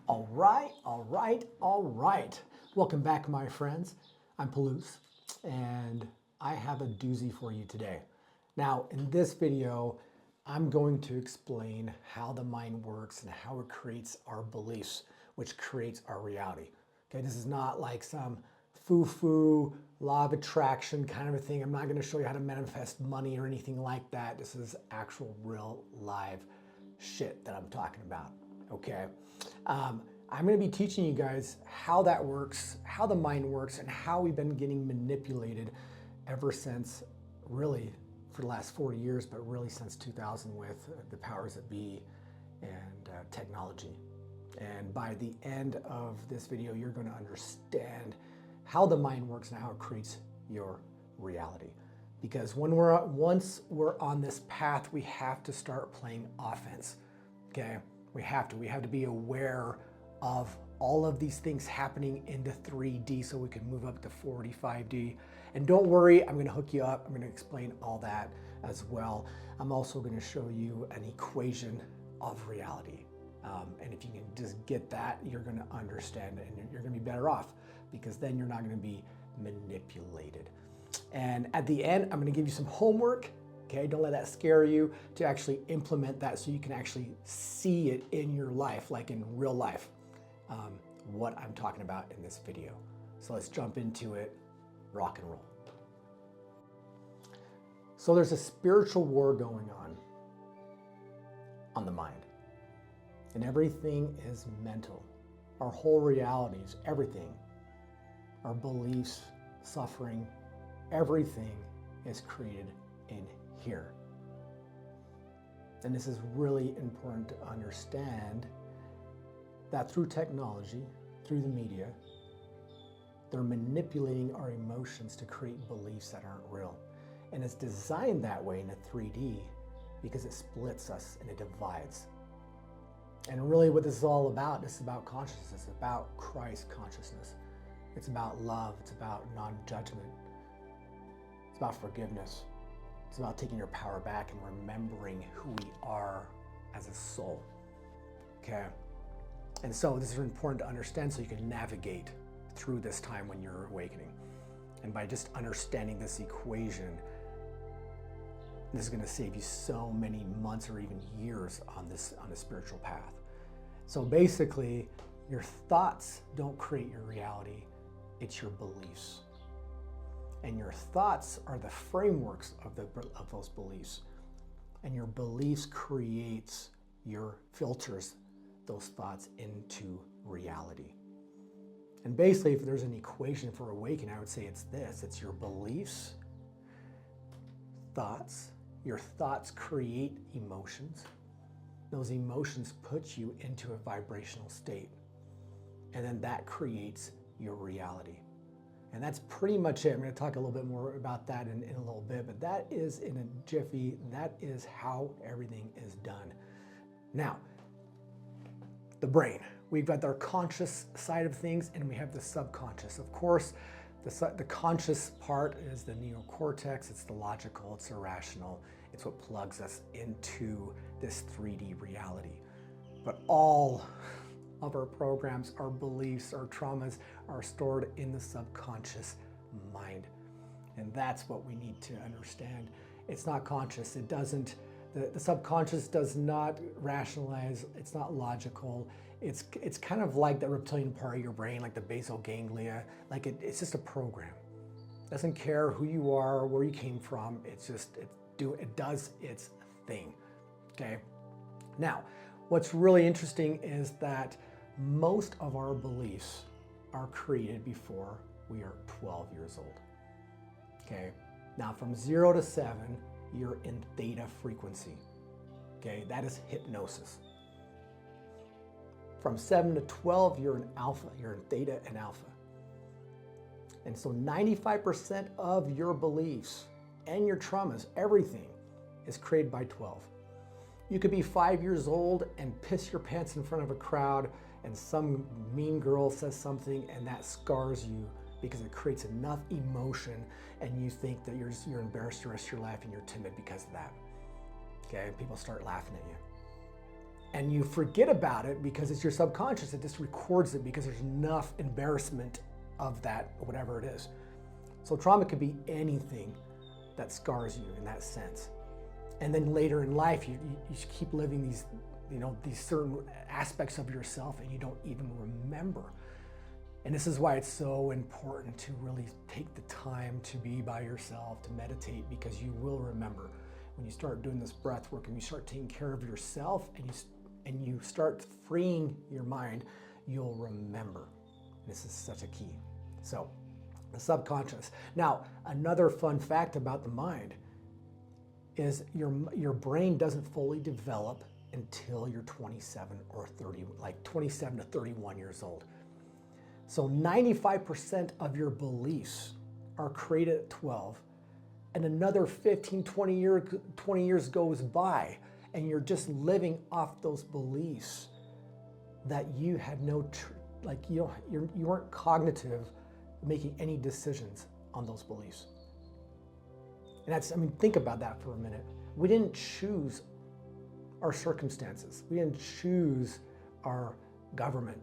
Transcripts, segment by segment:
All right, all right, all right. Welcome back, my friends. I'm Palouse, and I have a doozy for you today. Now, in this video, I'm going to explain how the mind works and how it creates our beliefs, which creates our reality. Okay, this is not like some foo-foo, law of attraction kind of a thing. I'm not going to show you how to manifest money or anything like that. This is actual, real, live shit that I'm talking about. Okay. I'm going to be teaching you guys how that works, how the mind works, and how we've been getting manipulated ever since, really, for the last 40 years, but really since 2000 with the powers that be and technology. And by the end of this video, you're going to understand how the mind works and how it creates your reality. Because once we're on this path, we have to start playing offense. Okay, we have to be aware of all of these things happening into 3D so we can move up to 4D, 5D. And don't worry, I'm going to hook you up. I'm going to explain all that as well. I'm also going to show you an equation of reality. And if you can just get that, you're going to understand it and you're going to be better off, because then you're not going to be manipulated. And at the end, I'm going to give you some homework. Okay, don't let that scare you, to actually implement that so you can actually see it in your life, like in real life, what I'm talking about in this video. So let's jump into it, rock and roll. So there's a spiritual war going on the mind. And everything is mental. Our whole realities, everything, our beliefs, suffering, everything is created in here. And this is really important to understand, that through technology, through the media, they're manipulating our emotions to create beliefs that aren't real. And it's designed that way in a 3D because it splits us and it divides. And really what this is all about, this is about consciousness. It's about Christ consciousness. It's about love. It's about non-judgment. It's about forgiveness. It's about taking your power back and remembering who we are as a soul. Okay? And so this is important to understand so you can navigate through this time when you're awakening. And by just understanding this equation, this is going to save you so many months or even years on a spiritual path. So basically, your thoughts don't create your reality, it's your beliefs. And your thoughts are the frameworks of those beliefs. And your beliefs filters those thoughts into reality. And basically, if there's an equation for awakening, I would say it's this. It's your beliefs, thoughts. Your thoughts create emotions. Those emotions put you into a vibrational state. And then that creates your reality. And that's pretty much it. I'm going to talk a little bit more about that in a little bit, but that is in a jiffy. That is how everything is done. Now, the brain. We've got our conscious side of things and we have the subconscious. Of course, the conscious part is the neocortex. It's the logical, it's the rational. It's what plugs us into this 3D reality. But all of our programs, our beliefs, our traumas are stored in the subconscious mind. And that's what we need to understand. It's not conscious. It doesn't, the subconscious does not rationalize. It's not logical. It's kind of like the reptilian part of your brain, like the basal ganglia. Like it's just a program. It doesn't care who you are, where you came from. It does its thing. Okay. Now, what's really interesting is that most of our beliefs are created before we are 12 years old. Okay. Now, from 0 to 7, you're in theta frequency. Okay. That is hypnosis. From 7 to 12, you're in alpha. You're in theta and alpha. And so 95% of your beliefs and your traumas, everything, is created by 12. You could be 5 years old and piss your pants in front of a crowd and some mean girl says something and that scars you because it creates enough emotion and you think that you're embarrassed the rest of your life and you're timid because of that. Okay, and people start laughing at you. and you forget about it because it's your subconscious. It just records it because there's enough embarrassment of that, whatever it is. So trauma could be anything that scars you in that sense. And then later in life, you keep living these, these certain aspects of yourself and you don't even remember. And this is why it's so important to really take the time to be by yourself, to meditate, because you will remember. When you start doing this breath work and you start taking care of yourself and you start freeing your mind, you'll remember. This is such a key. So, the subconscious. Now, another fun fact about the mind is your brain doesn't fully develop until you're 27 or 30, like 27 to 31 years old. So 95% of your beliefs are created at 12, and another 15, 20 years goes by, and you're just living off those beliefs that you had you weren't cognitive, making any decisions on those beliefs. And think about that for a minute. We didn't choose our circumstances. We didn't choose our government,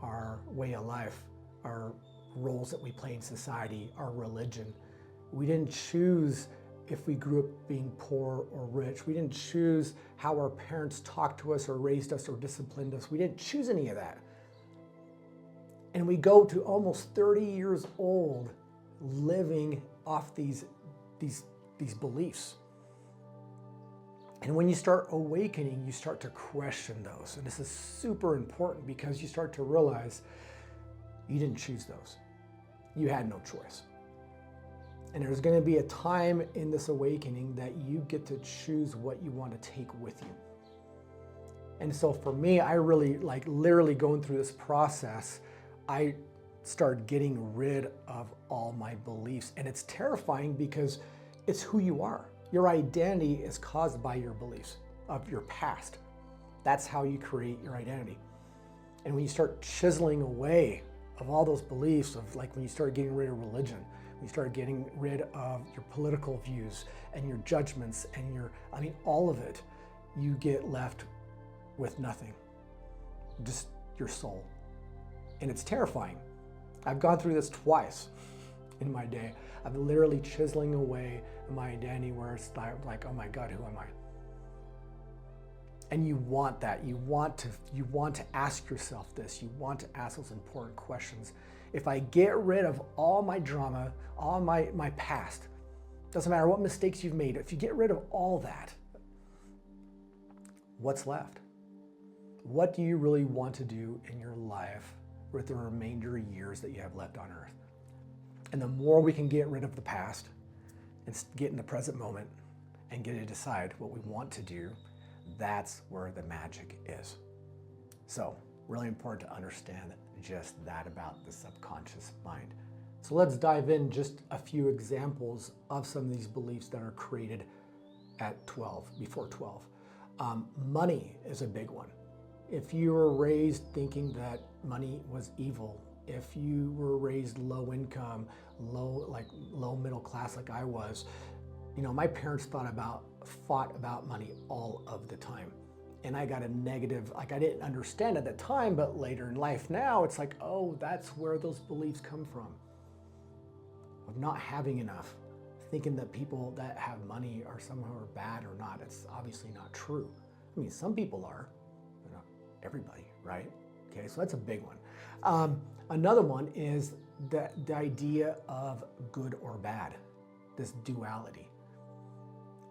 our way of life, our roles that we play in society, our religion. We didn't choose if we grew up being poor or rich. We didn't choose how our parents talked to us or raised us or disciplined us. We didn't choose any of that. And we go to almost 30 years old living off these beliefs. And when you start awakening, you start to question those. And this is super important because you start to realize you didn't choose those. You had no choice. And there's going to be a time in this awakening that you get to choose what you want to take with you. And so for me, I really literally going through this process, I start getting rid of all my beliefs. And it's terrifying because it's who you are. Your identity is caused by your beliefs of your past. That's how you create your identity. And when you start chiseling away of all those beliefs of when you start getting rid of religion, when you start getting rid of your political views and your judgments and all of it, you get left with nothing, just your soul. And it's terrifying. I've gone through this twice in my day. I'm literally chiseling away my identity where it's like, oh my God, who am I? And you want that. You want to ask yourself this. You want to ask those important questions. If I get rid of all my drama, all my past, doesn't matter what mistakes you've made, if you get rid of all that, what's left? What do you really want to do in your life with the remainder years that you have left on earth? And the more we can get rid of the past and get in the present moment and get to decide what we want to do, that's where the magic is. So, really important to understand just that about the subconscious mind. So let's dive in just a few examples of some of these beliefs that are created at 12, before 12. Money is a big one. If you were raised thinking that money was evil, if you were raised low income, low middle class like I was, my parents fought about money all of the time. And I got a negative, I didn't understand at the time, but later in life now, it's like, oh, that's where those beliefs come from. Of not having enough, thinking that people that have money are somehow bad or not. It's obviously not true. Some people are, but not everybody, right? Okay, so that's a big one. Another one is the idea of good or bad, this duality.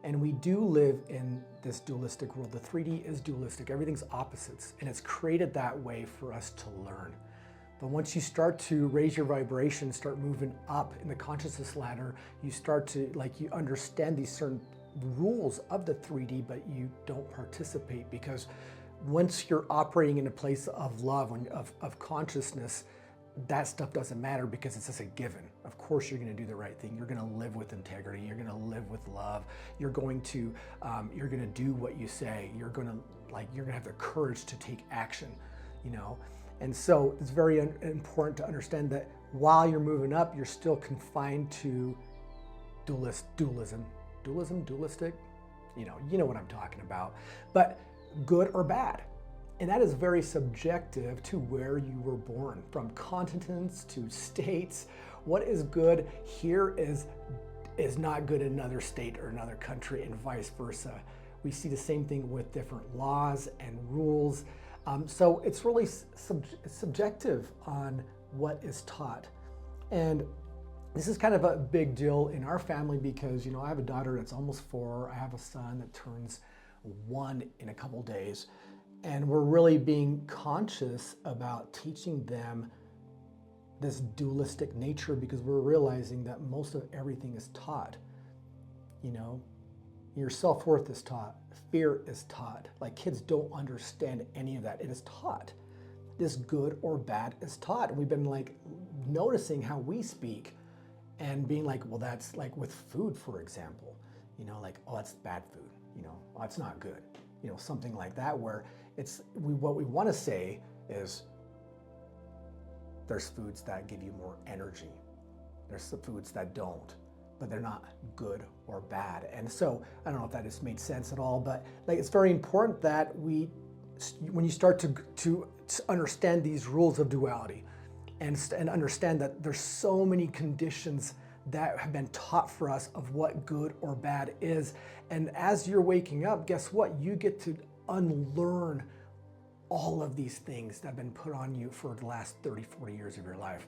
And we do live in this dualistic world. The 3D is dualistic, everything's opposites, and it's created that way for us to learn. But once you start to raise your vibration, start moving up in the consciousness ladder, you start to, you understand these certain rules of the 3D, but you don't participate, because once you're operating in a place of love, of consciousness, that stuff doesn't matter because it's just a given. Of course, you're going to do the right thing. You're going to live with integrity. You're going to live with love. You're going to do what you say. You're going to have the courage to take action, And so it's very important to understand that while you're moving up, you're still confined to dualism. Dualistic? You know what I'm talking about. But good or bad. And that is very subjective to where you were born, from continents to states. What is good here is not good in another state or another country, and vice versa. We see the same thing with different laws and rules. So it's really subjective on what is taught. And this is kind of a big deal in our family because, I have a daughter that's almost 4. I have a son that turns 1 in a couple days. And we're really being conscious about teaching them this dualistic nature because we're realizing that most of everything is taught. Your self-worth is taught, fear is taught. Like, kids don't understand any of that. It is taught. This good or bad is taught. And we've been noticing how we speak and being like, well, that's like with food, for example, oh, that's bad food, oh, it's not good, something like that, where what we want to say is there's foods that give you more energy. There's some foods that don't, but they're not good or bad. And so I don't know if that just made sense at all, but it's very important that when you start to understand these rules of duality and understand that there's so many conditions that have been taught for us of what good or bad is. And as you're waking up, guess what? You get to unlearn all of these things that have been put on you for the last 30, 40 years of your life.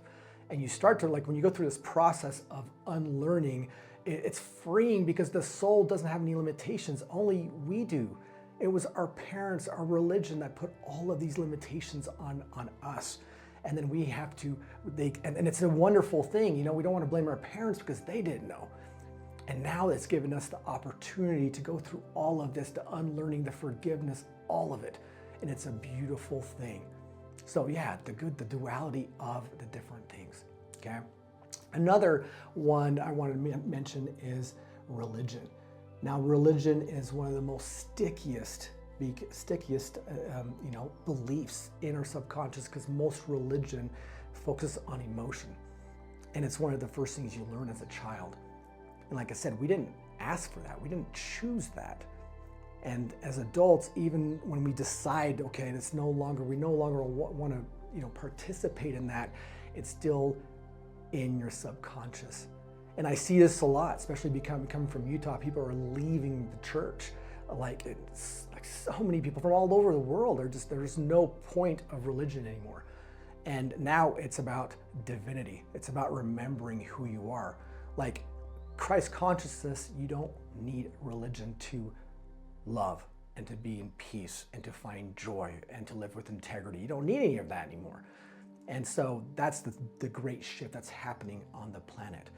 And you start to, when you go through this process of unlearning, it's freeing because the soul doesn't have any limitations, only we do. It was our parents, our religion that put all of these limitations on us. And then we have to, and it's a wonderful thing, we don't want to blame our parents because they didn't know. And now it's given us the opportunity to go through all of this, the unlearning, the forgiveness, all of it. And it's a beautiful thing. So yeah, the duality of the different things, okay? Another one I wanted to mention is religion. Now, religion is one of the most stickiest beliefs in our subconscious because most religion focuses on emotion. And it's one of the first things you learn as a child. And like I said, we didn't ask for that. We didn't choose that. And as adults, even when we decide, okay, we no longer want to, participate in that, it's still in your subconscious. And I see this a lot, especially coming from Utah. People are leaving the church. It's like so many people from all over the world. There's no point of religion anymore. And now it's about divinity. It's about remembering who you are. Like Christ consciousness, you don't need religion to love and to be in peace and to find joy and to live with integrity. You don't need any of that anymore. And so that's the great shift that's happening on the planet.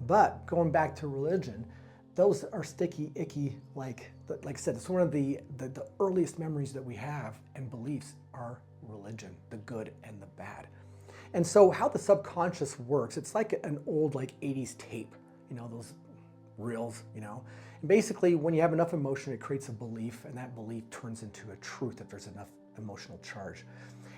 But going back to religion, those are sticky, icky, like I said, it's one of the earliest memories that we have and beliefs are religion, the good and the bad. And so how the subconscious works, it's like an old 80s tape, those reels, And basically when you have enough emotion, it creates a belief, and that belief turns into a truth if there's enough emotional charge.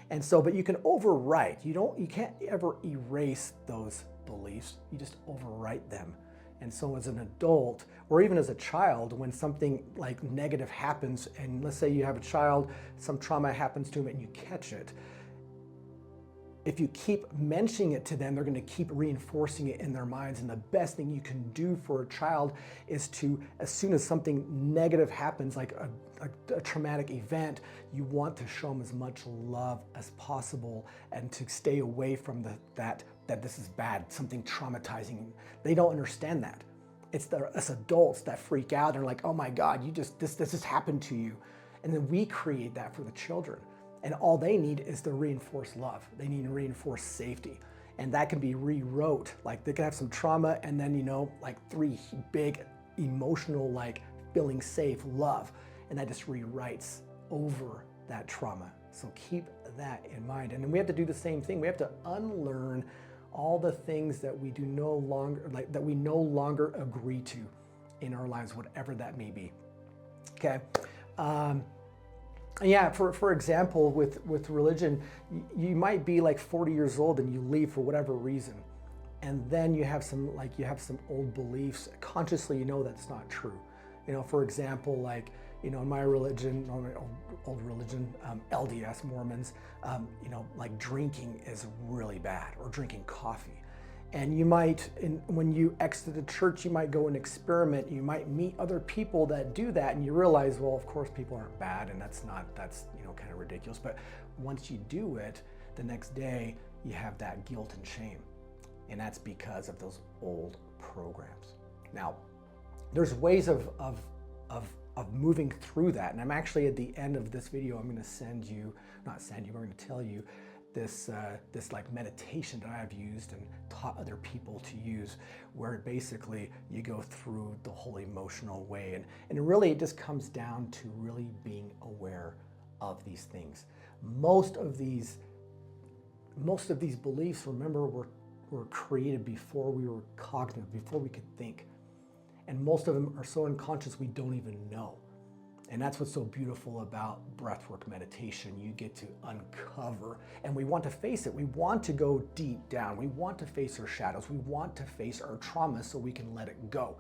And so, but you can overwrite. You can't ever erase those beliefs. You just overwrite them. And so as an adult, or even as a child, when something negative happens, and let's say you have a child, some trauma happens to them and you catch it, if you keep mentioning it to them, they're going to keep reinforcing it in their minds. And the best thing you can do for a child is to, as soon as something negative happens, like a traumatic event, you want to show them as much love as possible and to stay away from that this is bad, something traumatizing. They don't understand that. It's us adults that freak out. They're like, oh my God, this has happened to you. And then we create that for the children. And all they need is to reinforce love. They need to reinforce safety. And that can be rewrote. They can have some trauma and then, 3 big emotional, feeling safe, love. And that just rewrites over that trauma. So keep that in mind. And then we have to do the same thing. We have to unlearn all the things that we no longer agree to in our lives, whatever that may be. Okay. Yeah, for example, with religion, you might be 40 years old and you leave for whatever reason. And then you have some old beliefs. Consciously, that's not true. For example, you know, in my religion, or my old religion, LDS Mormons, you know, like drinking is really bad, or drinking coffee. And you might, when you exit the church, you might go and experiment. You might meet other people that do that, and you realize, well, of course, people aren't bad, and that's you know, kind of ridiculous. But once you do it, the next day you have that guilt and shame, and that's because of those old programs. Now, there's ways of moving through that, and I'm actually at the end of this video, I'm going to I'm going to tell you this like meditation that I've used and taught other people to use, where basically you go through the whole emotional way, and really it just comes down to really being aware of these things. Most of these beliefs, remember, were created before we were cognitive, before we could think, and most of them are so unconscious we don't even know. And that's what's so beautiful about breathwork meditation. You get to uncover, and we want to face it. We want to go deep down. We want to face our shadows. We want to face our traumas so we can let it go.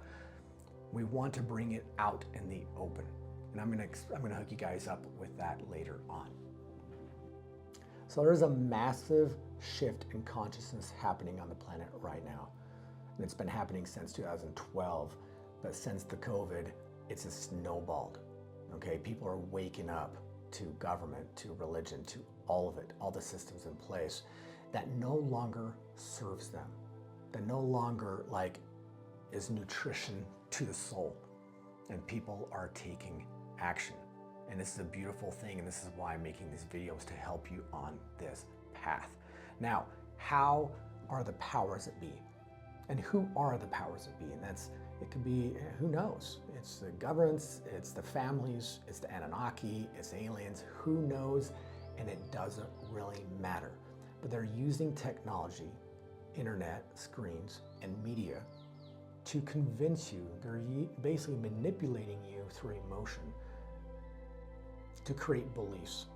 We want to bring it out in the open. And I'm gonna hook you guys up with that later on. So there's a massive shift in consciousness happening on the planet right now. And it's been happening since 2012, but since the COVID, it's a snowballed. Okay, people are waking up to government, to religion, to all of it, all the systems in place that no longer serves them, that no longer like is nutrition to the soul, and people are taking action. And this is a beautiful thing, and this is why I'm making these videos, to help you on this path. Now, how are the powers that be? And who are the powers that be? And it could be, who knows? It's the governments, it's the families, it's the Anunnaki, it's aliens, who knows? And it doesn't really matter. But they're using technology, internet, screens, and media to convince you. They're basically manipulating you through emotion to create beliefs.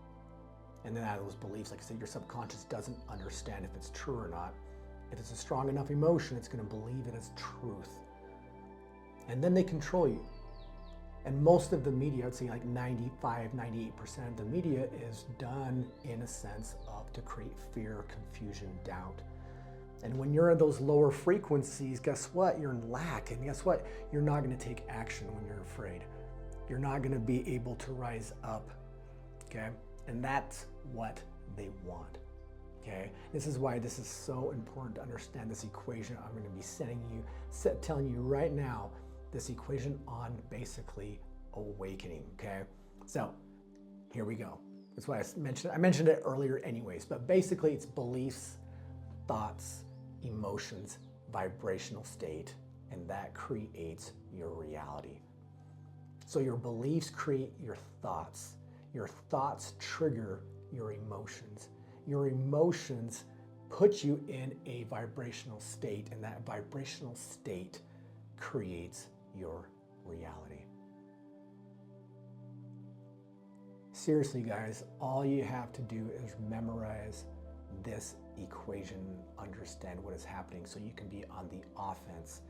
And then out of those beliefs, like I said, your subconscious doesn't understand if it's true or not. If it's a strong enough emotion, it's going to believe it as truth. And then they control you. And most of the media, I'd say like 95, 98% of the media is done in a sense of to create fear, confusion, doubt. And when you're in those lower frequencies, guess what? You're in lack. And guess what? You're not going to take action when you're afraid. You're not going to be able to rise up. Okay? And that's what they want. Okay? This is why this is so important to understand this equation. I'm going to be telling you right now, this equation on basically awakening. Okay? So here we go. That's why I mentioned it earlier anyways, but basically it's beliefs, thoughts, emotions, vibrational state, and that creates your reality. So your beliefs create your thoughts trigger your emotions. Your emotions put you in a vibrational state, and that vibrational state creates your reality. Seriously, guys, all you have to do is memorize this equation, understand what is happening, so you can be on the offense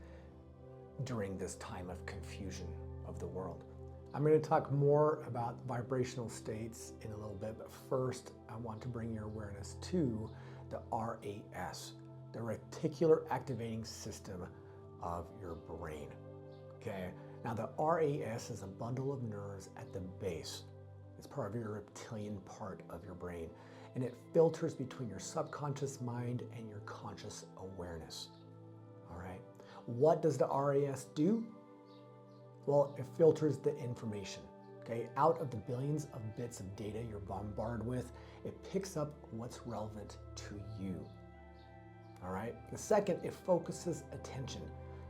during this time of confusion of the world. I'm going to talk more about vibrational states in a little bit, but first I want to bring your awareness to the RAS, the reticular activating system of your brain. Okay, now the RAS is a bundle of nerves at the base. It's part of your reptilian part of your brain, and it filters between your subconscious mind and your conscious awareness. All right, what does the RAS do? Well, it filters the information. Okay, out of the billions of bits of data you're bombarded with, it picks up what's relevant to you. All right, the second, it focuses attention.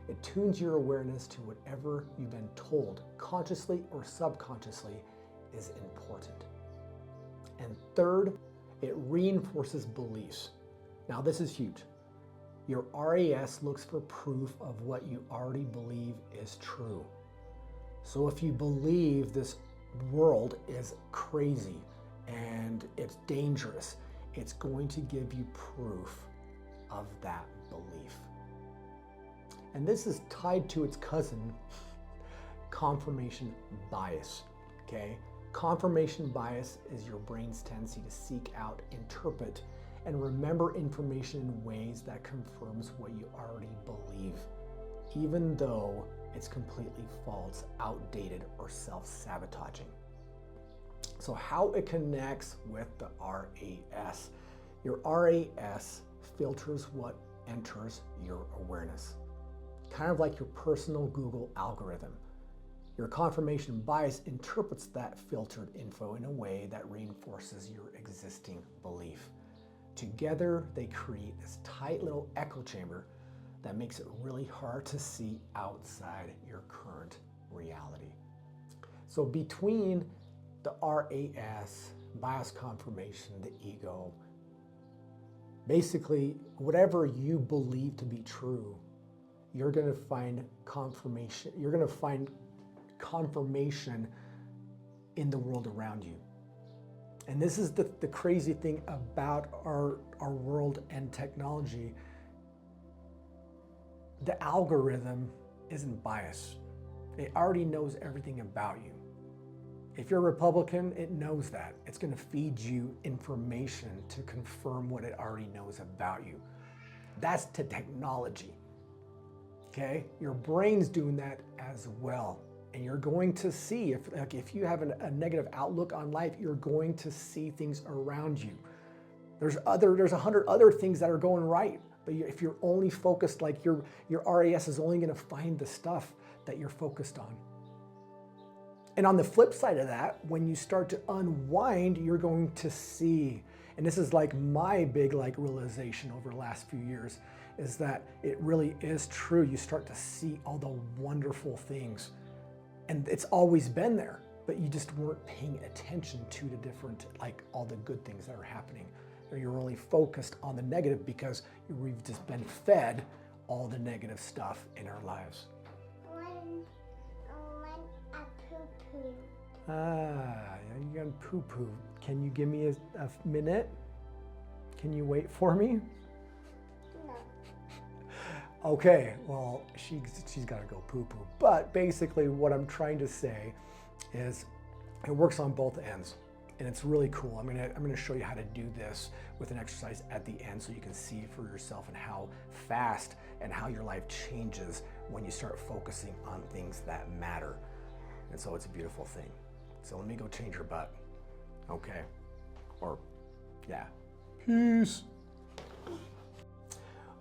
It tunes your awareness to whatever you've been told, consciously or subconsciously, is important. And third, it reinforces beliefs. Now this is huge. Your RAS looks for proof of what you already believe is true. So if you believe this world is crazy and it's dangerous, it's going to give you proof of that belief. And this is tied to its cousin, confirmation bias. okay? Confirmation bias is your brain's tendency to seek out, interpret, and remember information in ways that confirms what you already believe, even though it's completely false, outdated, or self-sabotaging. So how it connects with the RAS. Your RAS filters what enters your awareness, kind of like your personal Google algorithm. Your confirmation bias interprets that filtered info in a way that reinforces your existing belief. Together, they create this tight little echo chamber that makes it really hard to see outside your current reality. So between the RAS, bias confirmation, the ego, basically whatever you believe to be true, you're going to find confirmation. You're going to find confirmation in the world around you. And this is the crazy thing about our world and technology. The algorithm isn't biased. It already knows everything about you. If you're a Republican, it knows that. It's going to feed you information to confirm what it already knows about you. That's to technology. Okay? Your brain's doing that as well. And you're going to see, if you have a negative outlook on life, you're going to see things around you. There's 100 other things that are going right. But if you're only focused, like your RAS is only going to find the stuff that you're focused on. And on the flip side of that, when you start to unwind, you're going to see, and this is like my big realization over the last few years, is that it really is true. You start to see all the wonderful things. And it's always been there, but you just weren't paying attention to the different, all the good things that are happening. Or you're really focused on the negative because we've just been fed all the negative stuff in our lives. When I poo-poo. You got poo-poo. Can you give me a minute? Can you wait for me? No. Okay, well, she's got to go poo-poo. But basically what I'm trying to say is it works on both ends. And it's really cool. I'm gonna show you how to do this with an exercise at the end so you can see for yourself and how fast and how your life changes when you start focusing on things that matter. And so it's a beautiful thing. So let me go change her butt. Okay. Or, yeah. Peace.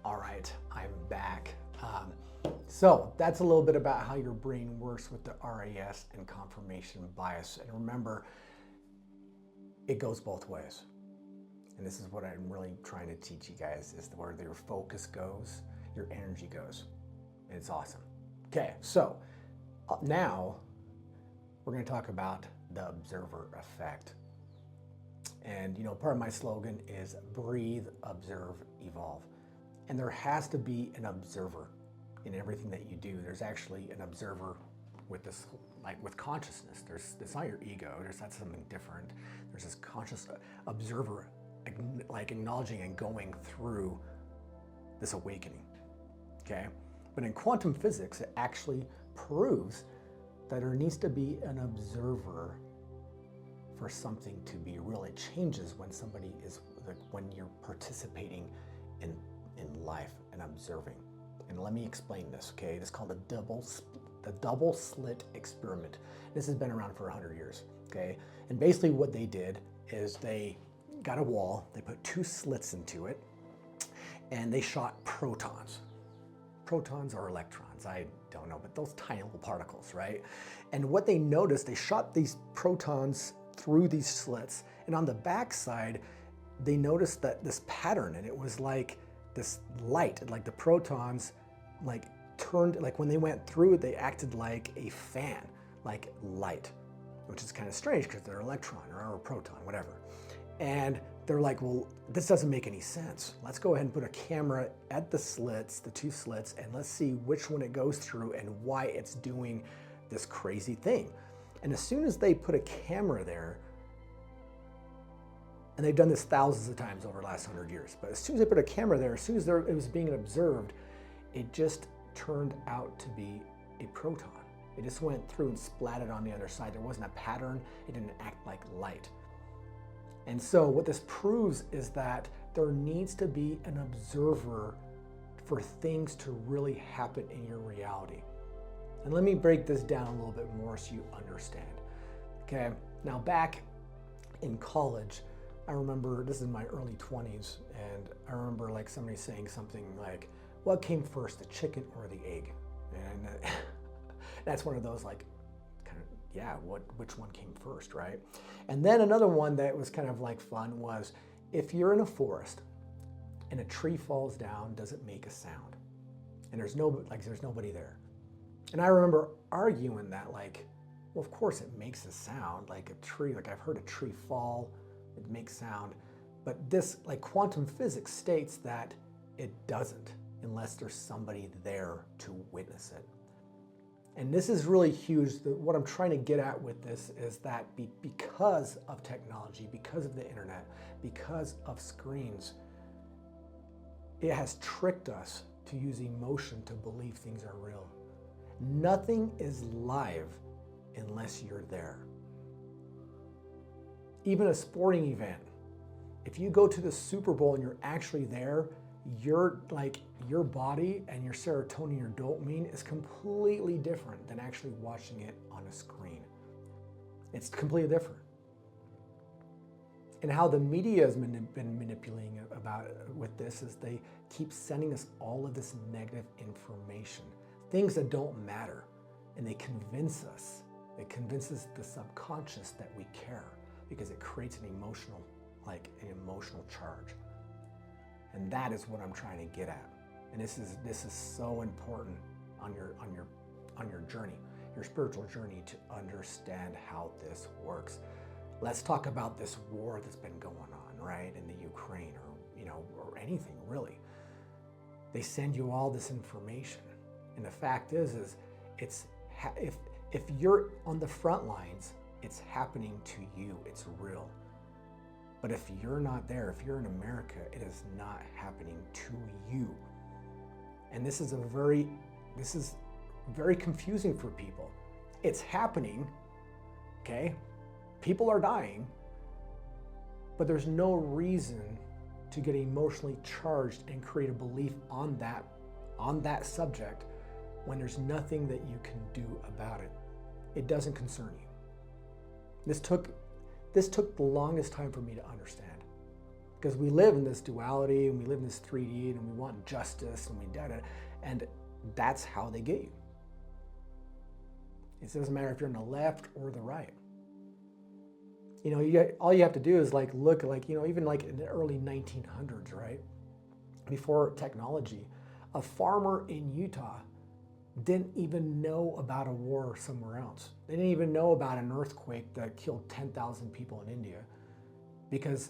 All right, I'm back. So that's a little bit about how your brain works with the RAS and confirmation bias. And remember, it goes both ways. And this is what I'm really trying to teach you guys, is where your focus goes, your energy goes. And it's awesome. Okay, so now we're going to talk about the observer effect. And part of my slogan is breathe, observe, evolve. And there has to be an observer in everything that you do. There's actually an observer with this, with consciousness. It's not your ego, that's something different. There's this conscious observer, acknowledging and going through this awakening, okay? But in quantum physics, it actually proves that there needs to be an observer for something to be real. It changes when when you're participating in life and observing. And let me explain this, okay? This is called the double slit experiment. This has been around for 100 years, okay? And basically what they did is they got a wall, they put 2 slits into it, and they shot protons. Protons or electrons, I don't know, but those tiny little particles, right? And what they noticed, they shot these protons through these slits, and on the backside, they noticed that this pattern, and it was like this light, like the protons, turned, when they went through, they acted like a fan, like light, which is kind of strange because they're an electron or a proton, whatever. And they're like, well, this doesn't make any sense. Let's go ahead and put a camera at the slits, the 2 slits, and let's see which one it goes through and why it's doing this crazy thing. And as soon as they put a camera there, and they've done this thousands of times over the last 100 years, but as soon as they put a camera there, as soon as it was being observed, it just turned out to be a proton. It just went through and splatted on the other side. There wasn't a pattern. It didn't act like light. And so what this proves is that there needs to be an observer for things to really happen in your reality. And let me break this down a little bit more so you understand. Okay, now back in college, I remember, this is my early 20s, and I remember like somebody saying something like, what came first, the chicken or the egg? And that's one of those like, kind of, yeah, which one came first, right? And then another one that was kind of like fun was, if you're in a forest and a tree falls down, does it make a sound? And there's nobody there. And I remember arguing that like, well, of course it makes a sound, like a tree, like I've heard a tree fall, it makes sound. But this, like quantum physics states that it doesn't unless there's somebody there to witness it. And this is really huge. What I'm trying to get at with this is that because of technology, because of the internet, because of screens, it has tricked us to use emotion to believe things are real. Nothing is live unless you're there. Even a sporting event, if you go to the Super Bowl and you're actually there, your body and your serotonin, your dopamine is completely different than actually watching it on a screen. It's completely different. And how the media has been manipulating about with this is they keep sending us all of this negative information, things that don't matter, and they convince us. It convinces the subconscious that we care because it creates an emotional charge. And that is what I'm trying to get at. And this is so important on your journey, your spiritual journey, to understand how this works. Let's talk about this war that's been going on, right, in the Ukraine, or anything really. They send you all this information, and the fact is if you're on the front lines, it's happening to you. It's real. But if you're not there, if you're in America, it is not happening to you. And this is very confusing for people. It's happening, okay? People are dying, but there's no reason to get emotionally charged and create a belief on that subject when there's nothing that you can do about it. It doesn't concern you. This took the longest time for me to understand, because we live in this duality and we live in this 3D and we want justice and that's how they get you. It doesn't matter if you're on the left or the right. All you have to do is look even in the early 1900s, right? Before technology, a farmer in Utah didn't even know about a war somewhere else. They didn't even know about an earthquake that killed 10,000 people in India because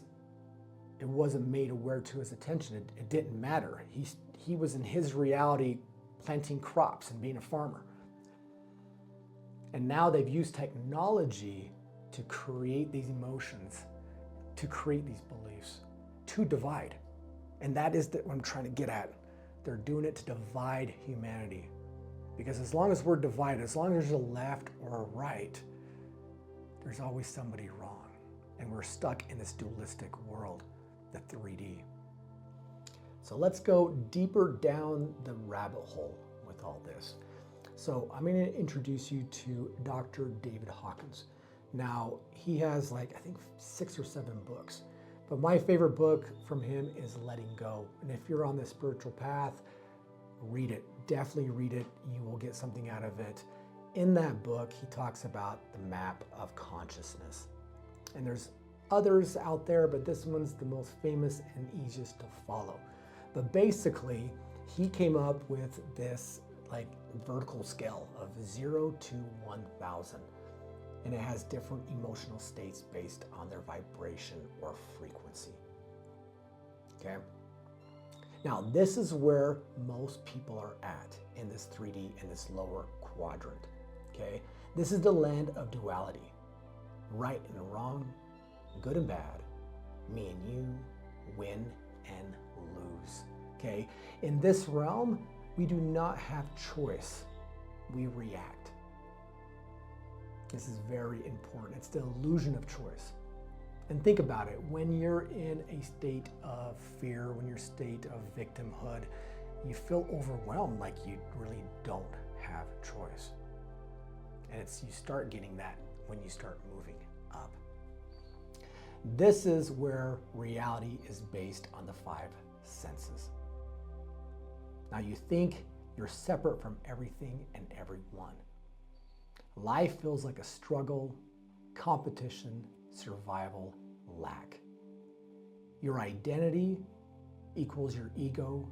it wasn't made aware to his attention. It didn't matter. He was in his reality planting crops and being a farmer. And now they've used technology to create these emotions, to create these beliefs, to divide. And that is what I'm trying to get at. They're doing it to divide humanity. Because as long as we're divided, as long as there's a left or a right, there's always somebody wrong. And we're stuck in this dualistic world, the 3D. So let's go deeper down the rabbit hole with all this. So I'm going to introduce you to Dr. David Hawkins. Now, he has I think 6 or 7 books. But my favorite book from him is Letting Go. And if you're on the spiritual path, read it. Definitely read it. You will get something out of it. In that book, he talks about the map of consciousness. And there's others out there, but this one's the most famous and easiest to follow. But basically, he came up with this vertical scale of 0 to 1,000. And it has different emotional states based on their vibration or frequency. Okay? Now, this is where most people are at in this 3D, in this lower quadrant, okay? This is the land of duality, right and wrong, good and bad, me and you, win and lose, okay? In this realm, we do not have choice. We react. This is very important. It's the illusion of choice. And think about it, when you're in a state of fear, when you're in a state of victimhood, you feel overwhelmed, like you really don't have choice. And you start getting that when you start moving up. This is where reality is based on the five senses. Now you think you're separate from everything and everyone. Life feels like a struggle, competition, survival, lack. Your identity equals your ego,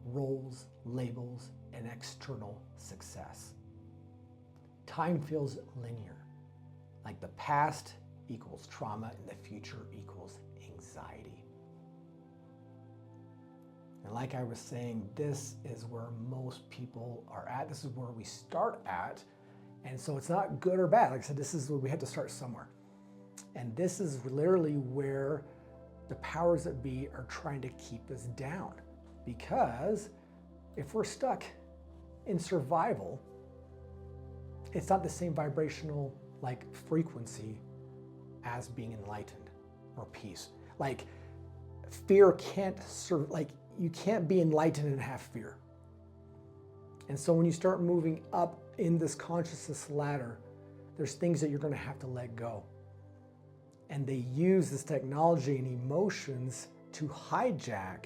roles, labels, and external success. Time feels linear, like the past equals trauma and the future equals anxiety. And like I was saying, this is where most people are at. This is where we start at. And so it's not good or bad. Like I said, this is where we have to start somewhere. And this is literally where the powers that be are trying to keep us down. Because if we're stuck in survival, it's not the same vibrational frequency as being enlightened or peace. Like fear can't you can't be enlightened and have fear. And so when you start moving up in this consciousness ladder, there's things that you're going to have to let go. And they use this technology and emotions to hijack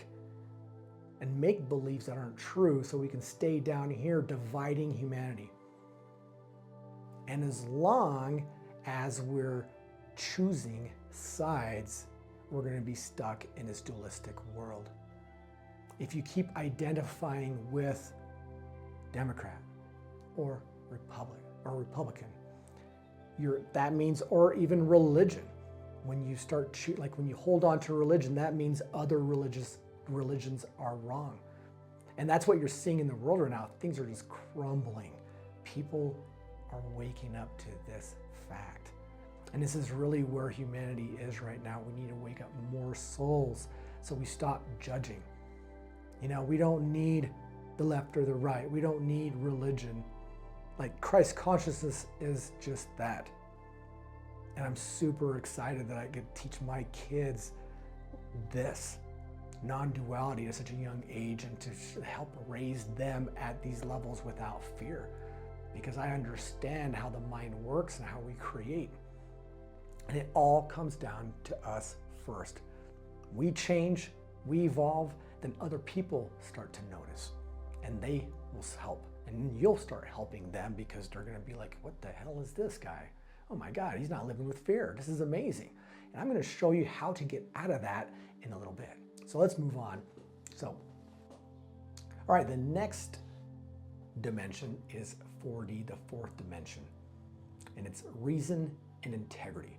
and make beliefs that aren't true so we can stay down here dividing humanity. And as long as we're choosing sides, we're going to be stuck in this dualistic world. If you keep identifying with Democrat or Republican, that means, or even religion. When you start when you hold on to religion, that means other religions are wrong. And that's what you're seeing in the world right now. Things are just crumbling. People are waking up to this fact. And this is really where humanity is right now. We need to wake up more souls so we stop judging. We don't need the left or the right. We don't need religion. Like Christ consciousness is just that. And I'm super excited that I could teach my kids this non-duality at such a young age and to help raise them at these levels without fear. Because I understand how the mind works and how we create. And it all comes down to us first. We change, we evolve, then other people start to notice and they will help. And you'll start helping them because they're going to be like, what the hell is this guy? Oh my God, he's not living with fear. This is amazing. And I'm going to show you how to get out of that in a little bit. So let's move on. All right, the next dimension is 4D, the fourth dimension. And it's reason and integrity.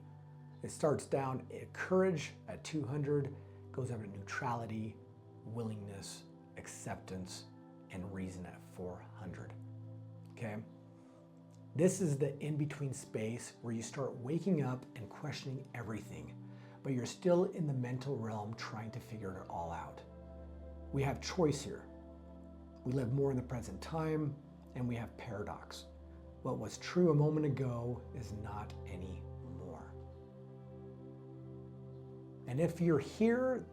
It starts down at courage at 200, goes over to neutrality, willingness, acceptance, and reason at 400. Okay? This is the in-between space where you start waking up and questioning everything, but you're still in the mental realm trying to figure it all out. We have choice here. We live more in the present time, and we have paradox. What was true a moment ago is not anymore. And if you're here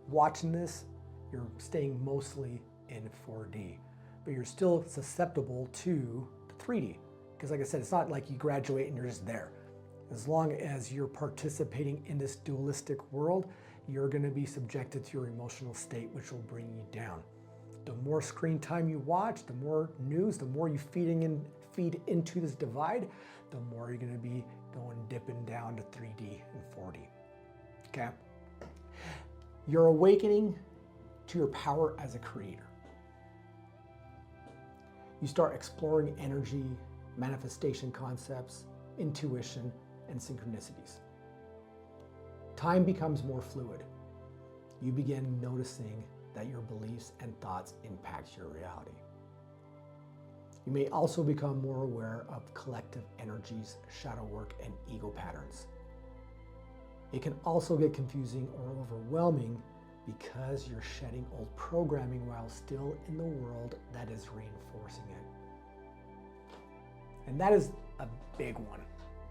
watching this, you're staying mostly in 4D, but you're still susceptible to the 3D. Because like I said, it's not like you graduate and you're just there. As long as you're participating in this dualistic world, you're going to be subjected to your emotional state, which will bring you down. The more screen time you watch, the more news, the more you feed into this divide, the more you're going to be dipping down to 3D and 4D. Okay? You're awakening to your power as a creator. You start exploring energy, manifestation concepts, intuition, and synchronicities. Time becomes more fluid. You begin noticing that your beliefs and thoughts impact your reality. You may also become more aware of collective energies, shadow work, and ego patterns. It can also get confusing or overwhelming because you're shedding old programming while still in the world that is reinforcing it. And that is a big one.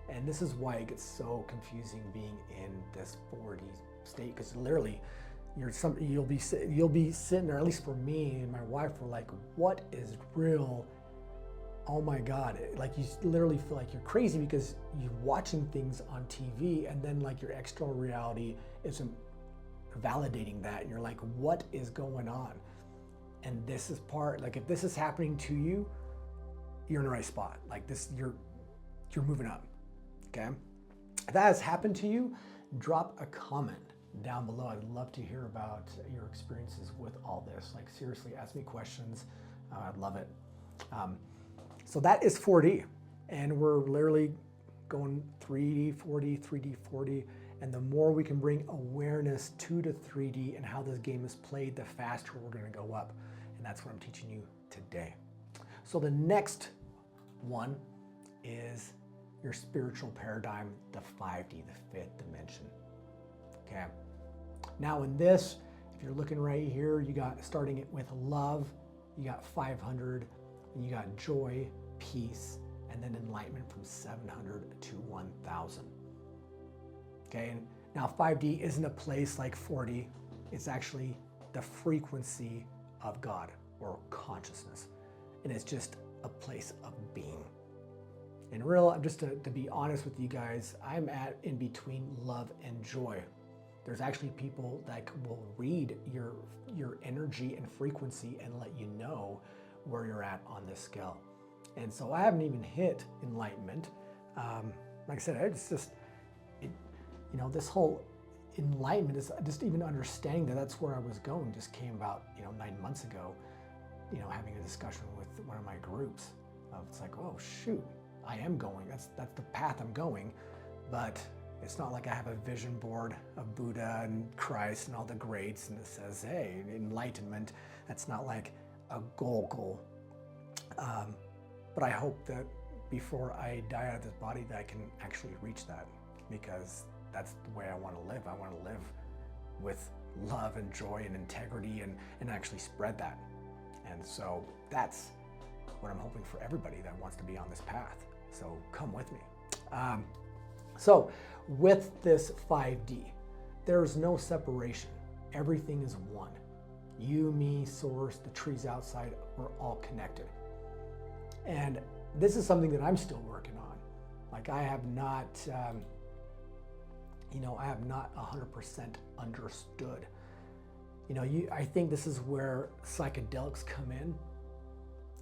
And this is why it gets so confusing being in this 4D state, because literally you'll be sitting there, at least for me and my wife, we're like, what is real? Oh my God. Like you literally feel like you're crazy because you're watching things on TV and then like your external reality isn't validating that. And you're like, what is going on? And this is part, like if this is happening to you, you're in the right spot. Like this, you're moving up, okay? If that has happened to you, drop a comment down below. I'd love to hear about your experiences with all this. Like seriously, ask me questions. I'd love it. So that is 4D, and we're literally going 3D, 4D, 3D, 4D, and the more we can bring awareness to the 3D and how this game is played, the faster we're gonna go up, and that's what I'm teaching you today. So the next one is your spiritual paradigm, the 5D, the fifth dimension, okay? Now in this, if you're looking right here, you got starting it with love, you got 500, and you got joy, peace, and then enlightenment from 700 to 1000. Okay, and now 5D isn't a place like 4D, it's actually the frequency of God or consciousness. And it's just a place of being. And real, just to be honest with you guys, I'm at in between love and joy. There's actually people that will read your energy and frequency and let you know where you're at on this scale. And so I haven't even hit enlightenment. Like I said, it's just, you know, this whole enlightenment is just even understanding that that's where I was going just came about, 9 months ago, having a discussion with one of my groups of, it's like, oh shoot, I am going, that's the path I'm going. But it's not like I have a vision board of Buddha and Christ and all the greats and it says, hey, enlightenment. That's not like a goal. But I hope that before I die out of this body that I can actually reach that, because that's the way I want to live. I want to live with love and joy and integrity and actually spread that. And so that's what I'm hoping for everybody that wants to be on this path. So come with me. So with this 5D, there's no separation. Everything is one. You, me, source, the trees outside, we're all connected. And this is something that I'm still working on. Like I have not, I have not 100% understood. I think this is where psychedelics come in,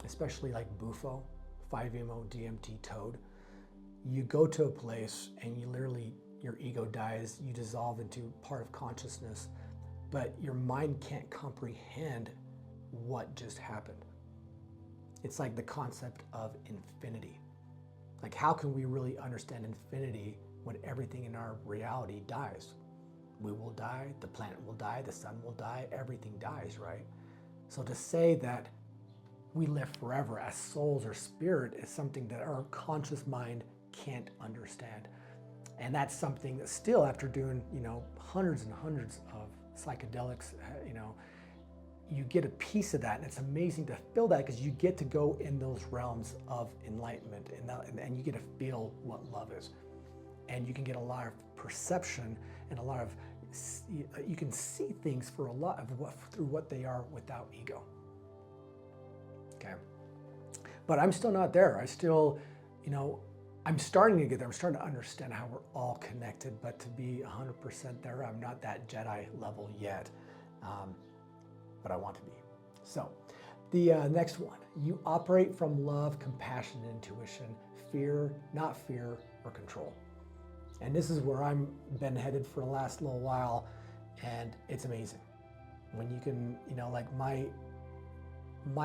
especially like Bufo, 5-MeO, DMT, Toad. You go to a place and you literally, your ego dies, you dissolve into part of consciousness, but your mind can't comprehend what just happened. It's like the concept of infinity. Like how can we really understand infinity when everything in our reality dies? We will die, the planet will die, the sun will die, everything dies, right? So to say that we live forever as souls or spirit is something that our conscious mind can't understand. And that's something that still, after doing, hundreds and hundreds of psychedelics, you get a piece of that, and it's amazing to feel that because you get to go in those realms of enlightenment and you get to feel what love is. And you can get a lot of perception and a lot of, you can see things for a lot of through what they are without ego. Okay. But I'm still not there. I still, I'm starting to get there. I'm starting to understand how we're all connected, but to be 100% there, I'm not that Jedi level yet. But I want to be. So the next one, you operate from love, compassion, and intuition, not fear or control. And this is where I'm been headed for the last little while, and it's amazing. When you can, like my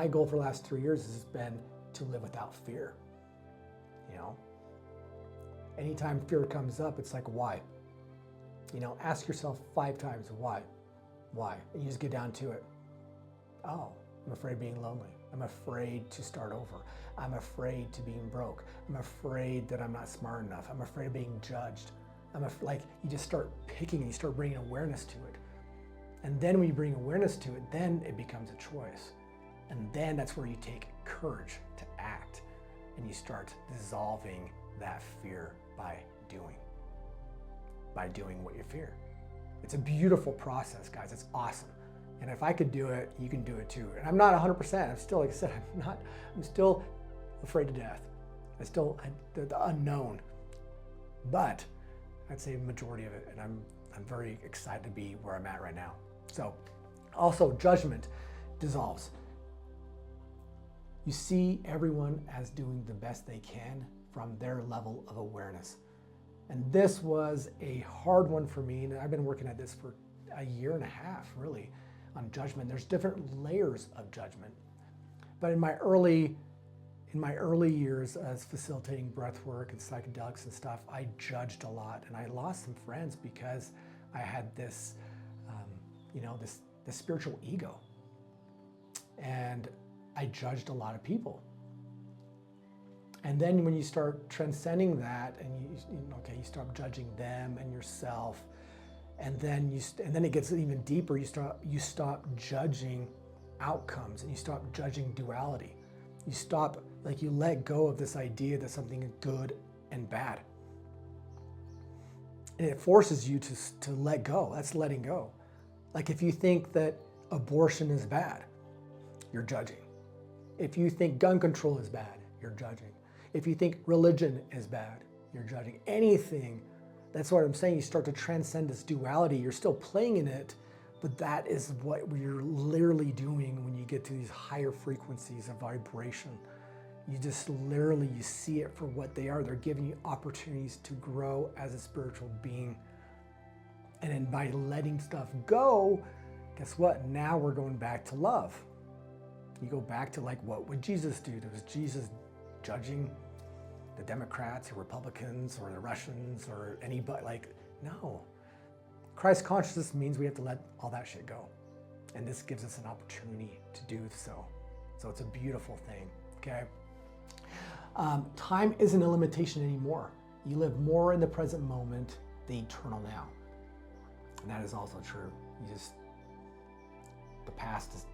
goal for the last 3 years has been to live without fear. Anytime fear comes up, it's like, why? Ask yourself 5 times, why? Why? And you just get down to it. Oh, I'm afraid of being lonely. I'm afraid to start over. I'm afraid to being broke. I'm afraid that I'm not smart enough. I'm afraid of being judged. You just start picking and you start bringing awareness to it. And then when you bring awareness to it, then it becomes a choice. And then that's where you take courage to act. and you start dissolving that fear by doing what you fear. It's a beautiful process, guys. It's awesome. And if I could do it, you can do it too. And I'm not 100%. I'm still, like I said, I'm still afraid to death. The unknown. But I'd say majority of it, and I'm very excited to be where I'm at right now. So also judgment dissolves. You see everyone as doing the best they can from their level of awareness. And this was a hard one for me, and I've been working at this for a year and a half, really, on judgment. There's different layers of judgment. But in my early years as facilitating breath work and psychedelics and stuff, I judged a lot, and I lost some friends because I had this, this spiritual ego, and I judged a lot of people. And then when you start transcending that, and you stop judging them and yourself, and then it gets even deeper. You stop judging outcomes, and you stop judging duality. You let go of this idea that something is good and bad. And it forces you to let go. That's letting go. Like if you think that abortion is bad, you're judging. If you think gun control is bad, you're judging. If you think religion is bad, you're judging. Anything, that's what I'm saying. You start to transcend this duality. You're still playing in it, but that is what you're literally doing when you get to these higher frequencies of vibration. You just literally, you see it for what they are. They're giving you opportunities to grow as a spiritual being. And then by letting stuff go, guess what? Now we're going back to love. You go back to like, what would Jesus do? Was Jesus judging the Democrats or Republicans or the Russians or anybody? Like, no. Christ consciousness means we have to let all that shit go. And this gives us an opportunity to do so. So it's a beautiful thing, okay? Time isn't a limitation anymore. You live more in the present moment, the eternal now. And that is also true. The past is,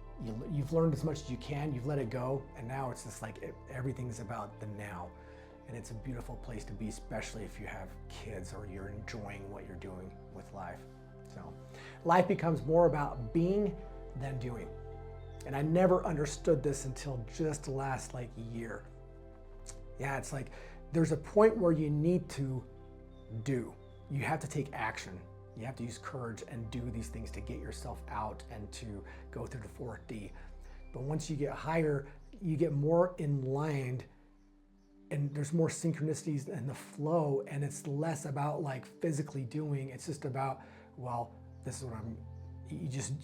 you've learned as much as you can, you've let it go, and now it's just like everything's about the now. And it's a beautiful place to be, especially if you have kids or you're enjoying what you're doing with life. So life becomes more about being than doing. And I never understood this until just the last year. Yeah, it's like there's a point where you need to do. You have to take action. You have to use courage and do these things to get yourself out and to go through the 4D. But once you get higher, you get more in line, and there's more synchronicities in the flow, and it's less about physically doing. It's just about, well, this is what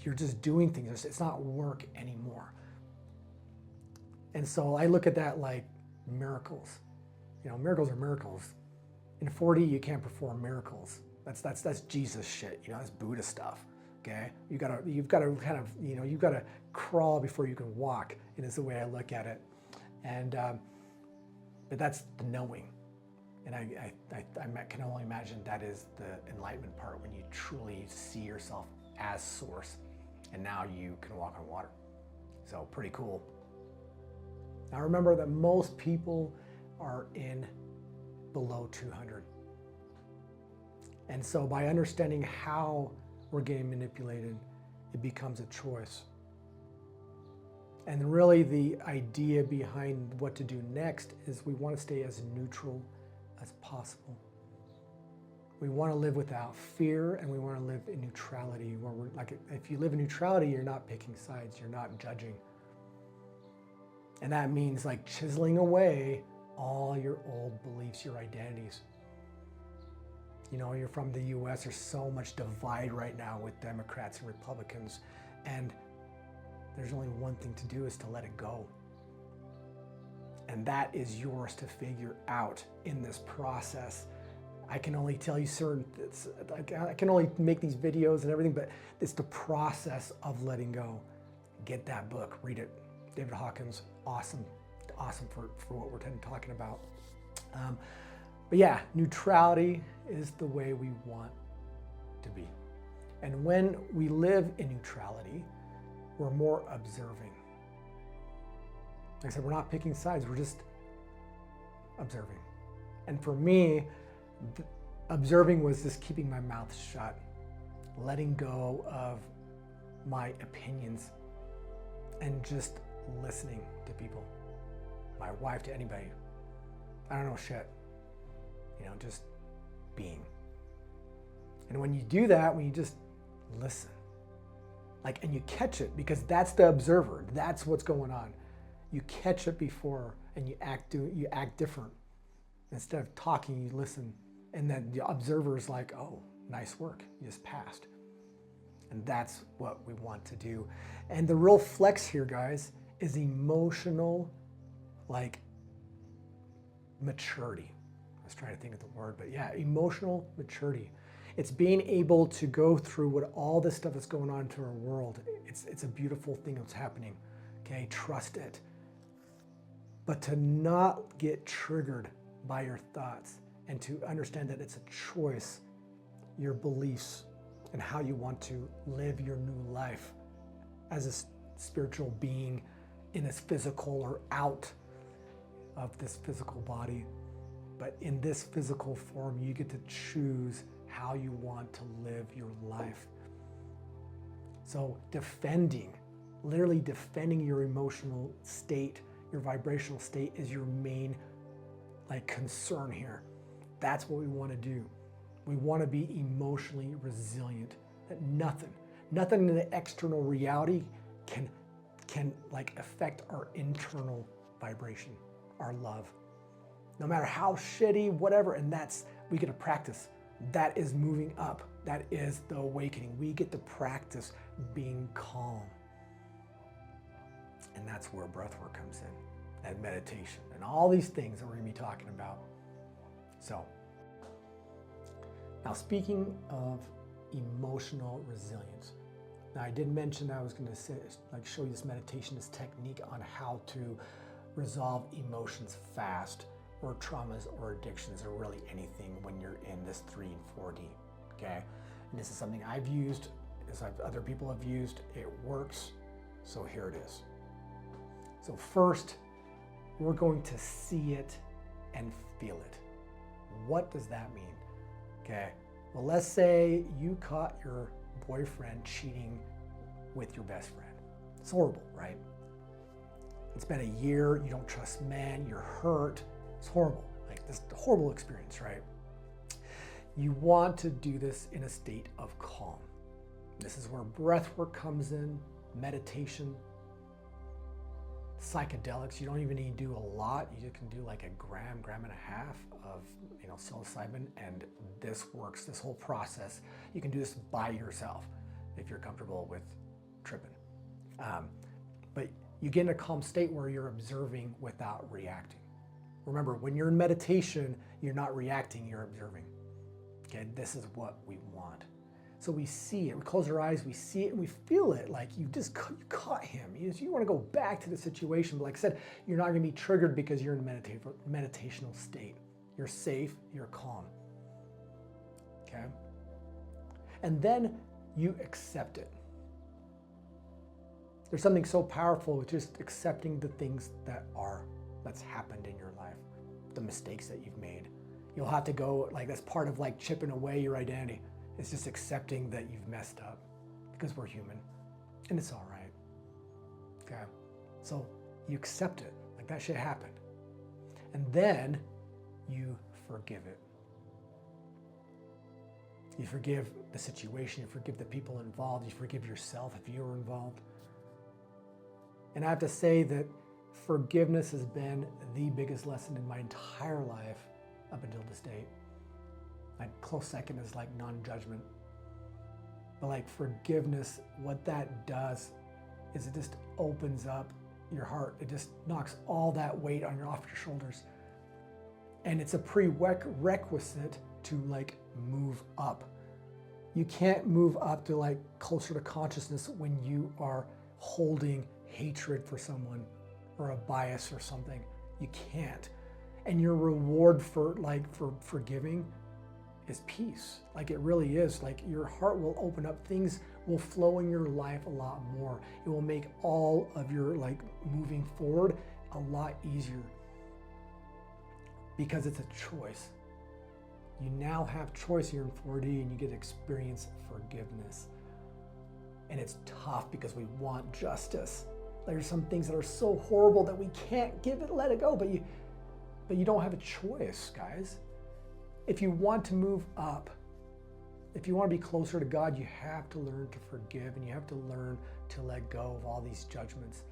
you're just doing things. It's not work anymore. And so I look at that like miracles. Miracles are miracles. In 4D, you can't perform miracles. That's Jesus shit. That's Buddha stuff. Okay, you've got to kind of, you've got to crawl before you can walk. And it's the way I look at it. And but that's the knowing. And I can only imagine that is the enlightenment part, when you truly see yourself as source, and now you can walk on water. So pretty cool. Now remember that most people are in below 200. And so by understanding how we're getting manipulated, it becomes a choice. And really the idea behind what to do next is we want to stay as neutral as possible. We want to live without fear, and we want to live in neutrality, where we're if you live in neutrality, you're not picking sides, you're not judging. And that means chiseling away all your old beliefs, your identities. You're from the US, there's so much divide right now with Democrats and Republicans, and there's only one thing to do, is to let it go. And that is yours to figure out in this process. I can only tell you I can only make these videos and everything, but it's the process of letting go. Get that book, read it. David Hawkins, awesome for what we're talking about. But yeah, neutrality is the way we want to be. And when we live in neutrality, we're more observing. Like I said, we're not picking sides, we're just observing. And for me, observing was just keeping my mouth shut, letting go of my opinions, and just listening to people, my wife, to anybody. I don't know shit, just being. And when you do that, when you just listen, and you catch it, because that's the observer, that's what's going on. You catch it before, and you act different. Instead of talking, you listen, and then the observer is like, oh, nice work, you just passed. And that's what we want to do. And the real flex here, guys, is emotional, maturity. I was trying to think of the word, but yeah, emotional maturity. It's being able to go through what all this stuff that's going on to our world. It's a beautiful thing that's happening. Okay, trust it. But to not get triggered by your thoughts, and to understand that it's a choice, your beliefs, and how you want to live your new life as a spiritual being in this physical, or out of this physical body. But in this physical form, you get to choose how you want to live your life. So literally defending your emotional state, your vibrational state, is your main concern here. That's what we want to do. We want to be emotionally resilient. That nothing in the external reality can affect our internal vibration, our love. No matter how shitty, whatever, and we get to practice. That is moving up. That is the awakening. We get to practice being calm. And that's where breathwork comes in, and meditation, and all these things that we're going to be talking about. So, now speaking of emotional resilience, now I did mention I was going to show you this meditation, this technique on how to resolve emotions fast, or traumas or addictions, or really anything when you're in this 3 and 4D, okay? And this is something I've used, other people have used, it works, so here it is. So first, we're going to see it and feel it. What does that mean? Okay, well, let's say you caught your boyfriend cheating with your best friend. It's horrible, right? It's been a year, you don't trust men, you're hurt. It's horrible, this horrible experience, right? You want to do this in a state of calm. This is where breath work comes in, meditation, psychedelics. You don't even need to do a lot. You can do a gram and a half of psilocybin, and this works, this whole process. You can do this by yourself if you're comfortable with tripping. But you get in a calm state where you're observing without reacting. Remember, when you're in meditation, you're not reacting, you're observing. Okay, this is what we want. So we see it, we close our eyes, we see it, and we feel it, you caught him. You want to go back to the situation, but like I said, you're not going to be triggered because you're in a meditational state. You're safe, you're calm. Okay? And then you accept it. There's something so powerful with just accepting the things that's happened in your life, the mistakes that you've made. You'll have to go, that's part of chipping away your identity. It's just accepting that you've messed up, because we're human, and it's all right. Okay, so you accept it, that shit happened, and then you forgive it. You forgive the situation, you forgive the people involved, you forgive yourself if you were involved. And I have to say that forgiveness has been the biggest lesson in my entire life up until this date. My close second is non-judgment. But forgiveness, what that does is it just opens up your heart. It just knocks all that weight off your shoulders. And it's a prerequisite to move up. You can't move up to closer to consciousness when you are holding hatred for someone or a bias or something. You can't. And your reward for forgiving is peace. It really is. Your heart will open up. Things will flow in your life a lot more. It will make all of your moving forward a lot easier. because it's a choice. You now have choice here in 4D and you get to experience forgiveness. And it's tough because we want justice. There's some things that are so horrible that we can't let it go, but you don't have a choice, guys. If you want to move up, if you want to be closer to God, you have to learn to forgive and you have to learn to let go of all these judgments.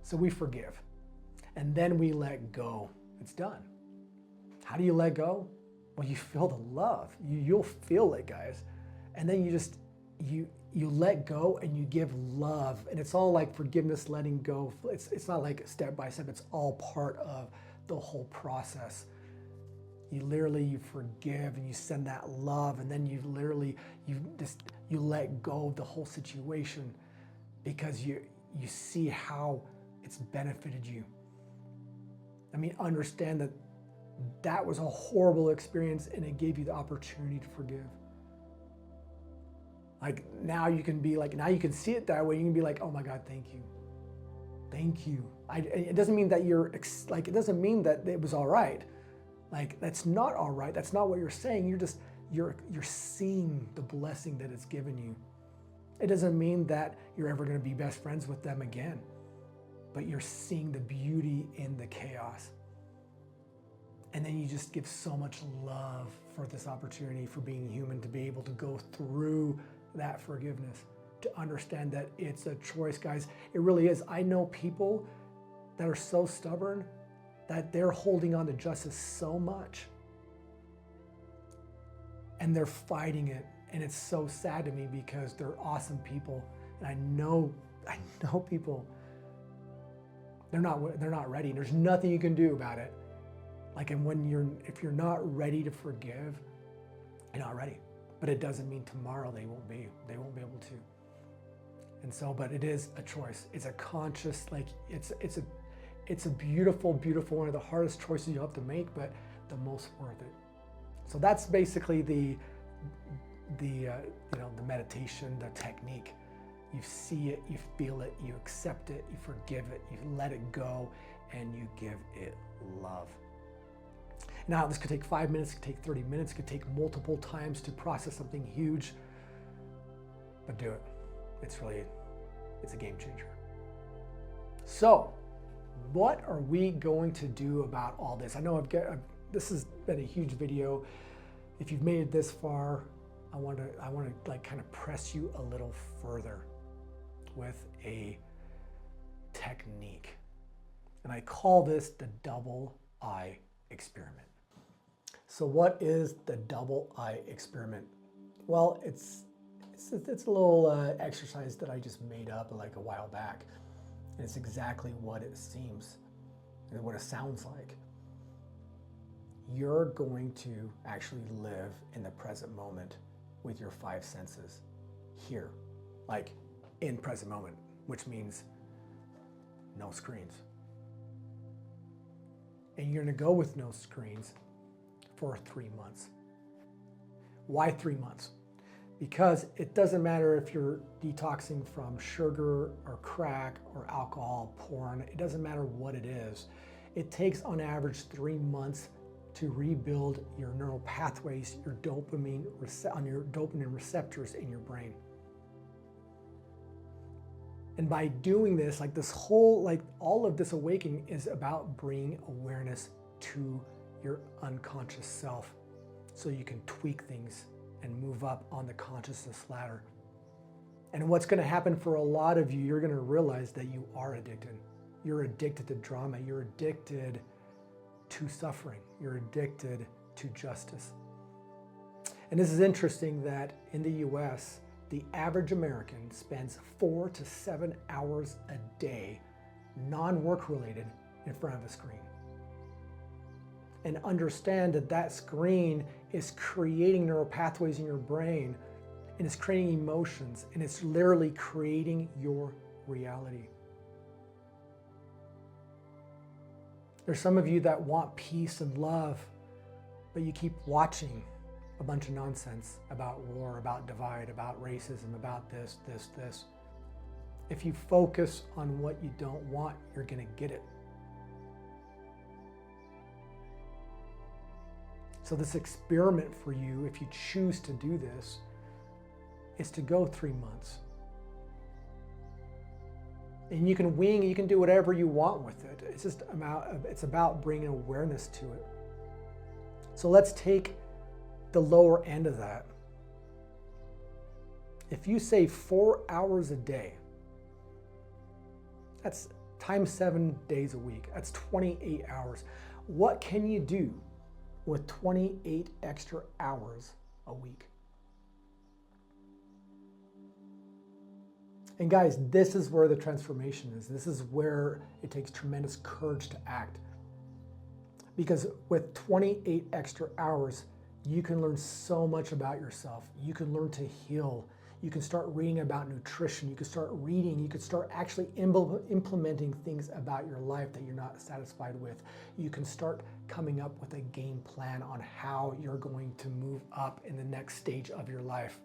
So we forgive and then we let go. It's done. How do you let go? Well, you feel the love. You'll feel it, guys. And then you let go and you give love. And it's all like forgiveness, letting go. It's not like step by step. It's all part of the whole process. You forgive and you send that love, and then you let go of the whole situation because you see how it's benefited you. I mean, understand that was a horrible experience and it gave you the opportunity to forgive. Like now you can see it that way. You can be like, oh my God, thank you. Thank you. It doesn't mean that it doesn't mean that it was all right. Like that's not all right. That's not what you're saying. You're seeing the blessing that it's given you. It doesn't mean that you're ever going to be best friends with them again, but you're seeing the beauty in the chaos. And then you just give so much love for this opportunity for being human, to be able to go through that forgiveness, to understand that it's a choice, guys. It really is. I know people that are so stubborn that they're holding on to justice so much and they're fighting it. And it's so sad to me because they're awesome people. And I know people, they're not ready. There's nothing you can do about it. Like, and if you're not ready to forgive, you're not ready. But it doesn't mean tomorrow they won't be able to. And so, but it is a choice. It's a conscious, it's a beautiful, beautiful, one of the hardest choices you'll have to make, but the most worth it. So that's basically the meditation, the technique. You see it, you feel it, you accept it, you forgive it, you let it go, and you give it love. Now, this could take 5 minutes, it could take 30 minutes, it could take multiple times to process something huge, but do it. It's a game changer. So, what are we going to do about all this? I know this has been a huge video. If you've made it this far, I want to like kind of press you a little further with a technique. And I call this the double I experiment. So what is the double I experiment? Well, it's a little exercise that I just made up like a while back. And it's exactly what it seems and what it sounds like. You're going to actually live in the present moment with your 5 senses here, like in present moment, which means no screens. And you're gonna go with no screens for 3 months. Why 3 months? Because it doesn't matter if you're detoxing from sugar or crack or alcohol, porn, it doesn't matter what it is. It takes on average 3 months to rebuild your neural pathways, your dopamine receptors in your brain. And by doing this, all of this awakening is about bringing awareness to your unconscious self so you can tweak things and move up on the consciousness ladder. And what's going to happen for a lot of you, you're going to realize that you are addicted. You're addicted to drama. You're addicted to suffering. You're addicted to justice. And this is interesting that in the US, the average American spends 4 to 7 hours a day, non-work related, in front of a screen. And understand that screen is creating neural pathways in your brain, and it's creating emotions, and it's literally creating your reality. There's some of you that want peace and love, but you keep watching a bunch of nonsense about war, about divide, about racism, about this. If you focus on what you don't want, you're gonna get it. So this experiment for you, if you choose to do this, is to go 3 months. And you can wing, you can do whatever you want with it. It's about bringing awareness to it. So let's take the lower end of that. If you say 4 hours a day, that's times 7 days a week. That's 28 hours. What can you do with 28 extra hours a week? And guys, this is where the transformation is. This is where it takes tremendous courage to act. Because with 28 extra hours, you can learn so much about yourself. You can learn to heal. You can start reading about nutrition. You can start reading. You can start actually implementing things about your life that you're not satisfied with. You can start coming up with a game plan on how you're going to move up in the next stage of your life.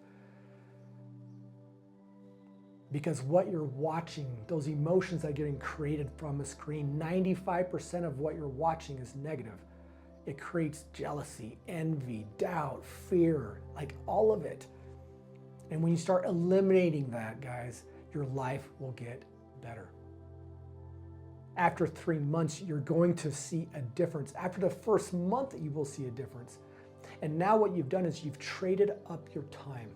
Because what you're watching, those emotions that are getting created from a screen, 95% of what you're watching is negative. It creates jealousy, envy, doubt, fear, like all of it. And when you start eliminating that, guys, your life will get better. After 3 months, you're going to see a difference. After the first month, you will see a difference. And now what you've done is you've traded up your time.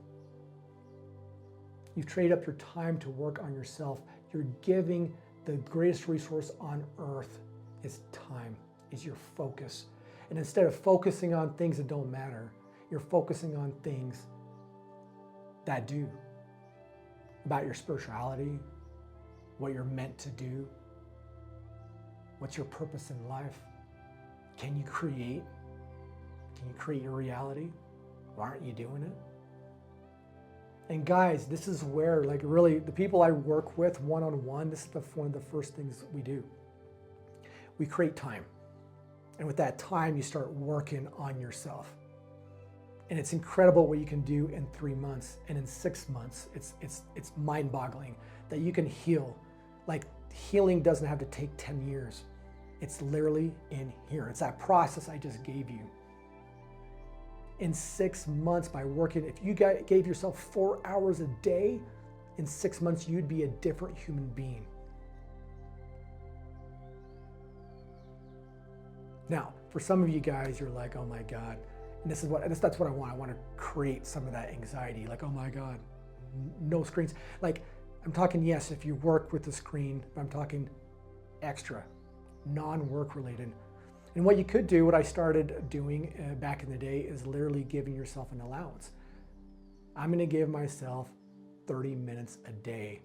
You've traded up your time to work on yourself. You're giving the greatest resource on earth is time, is your focus. And instead of focusing on things that don't matter, you're focusing on things that do. About your spirituality, what you're meant to do, what's your purpose in life. Can you create? Can you create your reality? Why aren't you doing it? And guys, this is where, like, really, the people I work with one-on-one, this is one of the first things we do. We create time. And with that time, you start working on yourself. And it's incredible what you can do in 3 months. And in 6 months, it's mind-boggling that you can heal. Like, healing doesn't have to take 10 years. It's literally in here. It's that process I just gave you. In 6 months, by working, if you gave yourself 4 hours a day, in 6 months, you'd be a different human being. Now, for some of you guys, you're like, oh my God, and that's what I want. I want to create some of that anxiety, like, oh my God, no screens. Like, I'm talking, yes, if you work with the screen, but I'm talking extra, non-work related. And what you could do, what I started doing back in the day, is literally giving yourself an allowance. I'm going to give myself 30 minutes a day.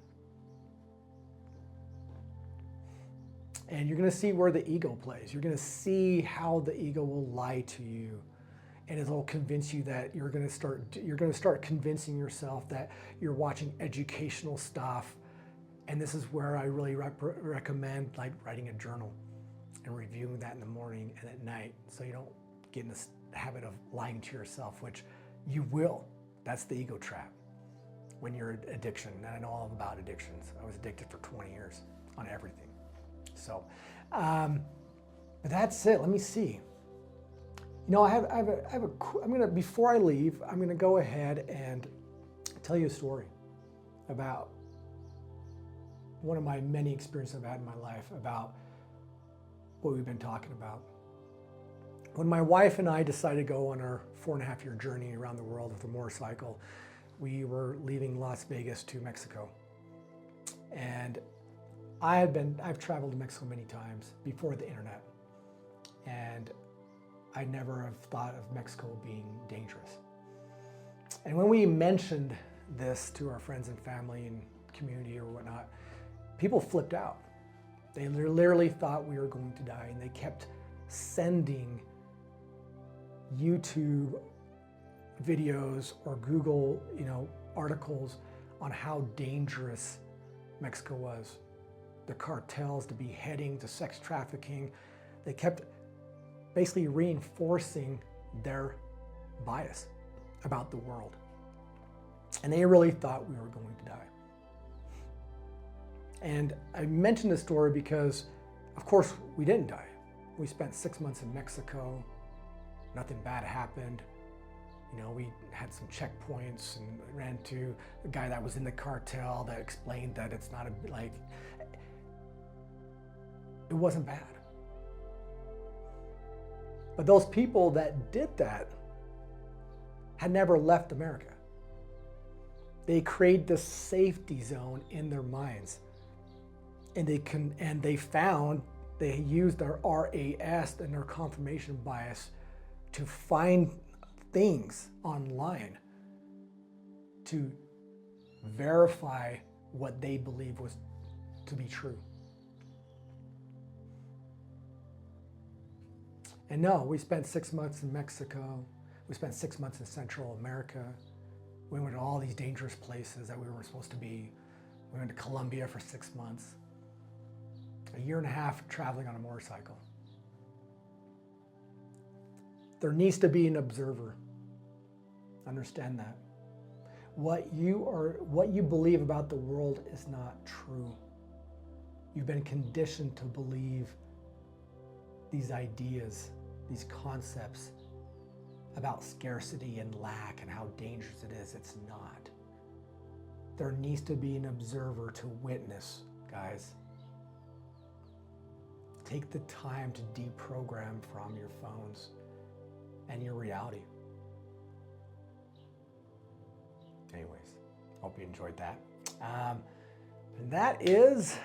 And you're going to see where the ego plays. You're going to see how the ego will lie to you. And it'll convince you that you're going to start convincing yourself that you're watching educational stuff. And this is where I really recommend, like, writing a journal and reviewing that in the morning and at night, so you don't get in this habit of lying to yourself, which you will. That's the ego trap when you're addiction. And I know all about addictions. I was addicted for 20 years on everything. So, but that's it. Let me see. You know, before I leave, I'm gonna go ahead and tell you a story about one of my many experiences I've had in my life about what we've been talking about. When my wife and I decided to go on our 4.5-year journey around the world with a motorcycle, we were leaving Las Vegas to Mexico. And I've traveled to Mexico many times before the internet. And I never have thought of Mexico being dangerous. And when we mentioned this to our friends and family and community or whatnot, people flipped out. They literally thought we were going to die, and they kept sending YouTube videos or Google, articles on how dangerous Mexico was. The cartels, the beheading, the sex trafficking. They kept basically reinforcing their bias about the world. And they really thought we were going to die. And I mentioned this story because, of course, we didn't die. We spent 6 months in Mexico. nothing bad happened. You know, we had some checkpoints and ran to a guy that was in the cartel that explained that it's not it wasn't bad. But those people that did that had never left America. They create this safety zone in their minds. And they used their RAS and their confirmation bias to find things online to verify what they believe was to be true. And no, we spent 6 months in Mexico. We spent 6 months in Central America. We went to all these dangerous places that we weren't supposed to be. We went to Colombia for 6 months. A year and a half traveling on a motorcycle. There needs to be an observer. Understand that. What you believe about the world is not true. You've been conditioned to believe these ideas, these concepts about scarcity and lack and how dangerous it is. It's not. There needs to be an observer to witness, guys. Take the time to deprogram from your phones and your reality. Anyways, hope you enjoyed that. And that is,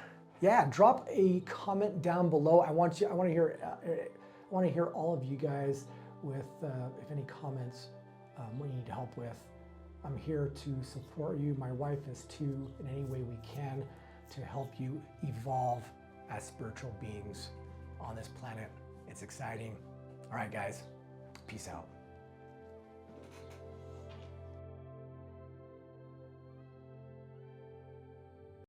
drop a comment down below. I want to hear all of you guys with if any comments what you need help with. I'm here to support you. My wife is too, in any way we can, to help you evolve as spiritual beings on this planet. It's exciting. All right, guys, peace out.